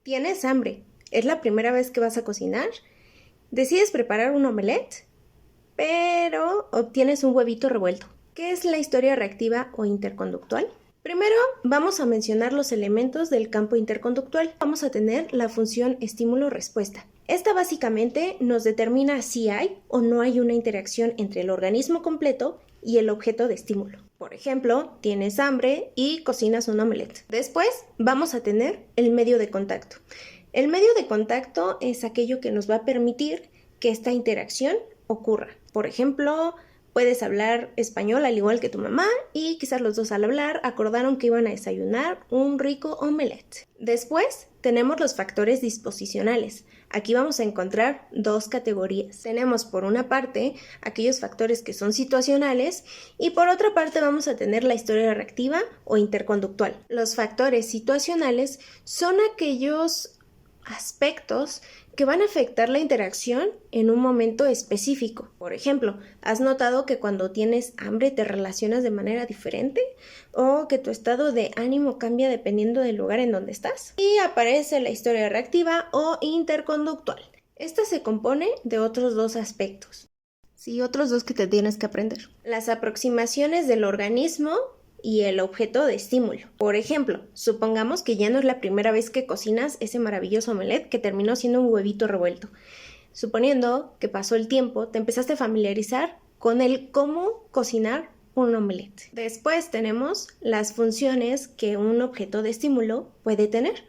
¿Tienes hambre? ¿Es la primera vez que vas a cocinar? ¿Decides preparar un omelette? Pero obtienes un huevito revuelto. ¿Qué es la historia reactiva o interconductual? Primero vamos a mencionar los elementos del campo interconductual. Vamos a tener la función estímulo-respuesta. Esta básicamente nos determina si hay o no hay una interacción entre el organismo completo y el objeto de estímulo. Por ejemplo, tienes hambre y cocinas un omelette. Después vamos a tener el medio de contacto. El medio de contacto es aquello que nos va a permitir que esta interacción ocurra. Por ejemplo, puedes hablar español al igual que tu mamá y quizás los dos al hablar acordaron que iban a desayunar un rico omelette. Después tenemos los factores disposicionales. Aquí vamos a encontrar dos categorías. Tenemos por una parte aquellos factores que son situacionales y por otra parte vamos a tener la historia reactiva o interconductual. Los factores situacionales son aquellos aspectos que van a afectar la interacción en un momento específico. Por ejemplo, ¿has notado que cuando tienes hambre te relacionas de manera diferente? ¿O que tu estado de ánimo cambia dependiendo del lugar en donde estás? Y aparece la historia reactiva o interconductual. Esta se compone de otros dos aspectos. Sí, otros dos que te tienes que aprender. Las aproximaciones del organismo y el objeto de estímulo. Por ejemplo, supongamos que ya no es la primera vez que cocinas ese maravilloso omelette que terminó siendo un huevito revuelto. Suponiendo que pasó el tiempo, te empezaste a familiarizar con el cómo cocinar un omelette. Después tenemos las funciones que un objeto de estímulo puede tener.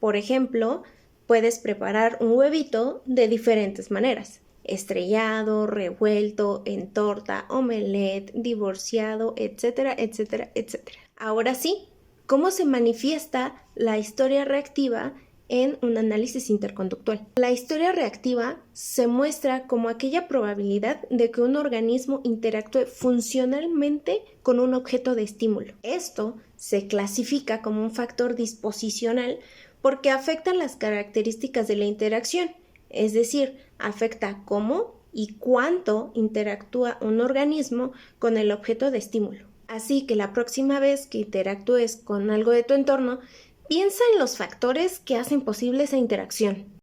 Por ejemplo, puedes preparar un huevito de diferentes maneras. Estrellado, revuelto, en torta, omelette, divorciado, etcétera, etcétera, etcétera. Ahora sí, ¿cómo se manifiesta la historia reactiva en un análisis interconductual? La historia reactiva se muestra como aquella probabilidad de que un organismo interactúe funcionalmente con un objeto de estímulo. Esto se clasifica como un factor disposicional porque afecta las características de la interacción. Es decir, afecta cómo y cuánto interactúa un organismo con el objeto de estímulo. Así que la próxima vez que interactúes con algo de tu entorno, piensa en los factores que hacen posible esa interacción.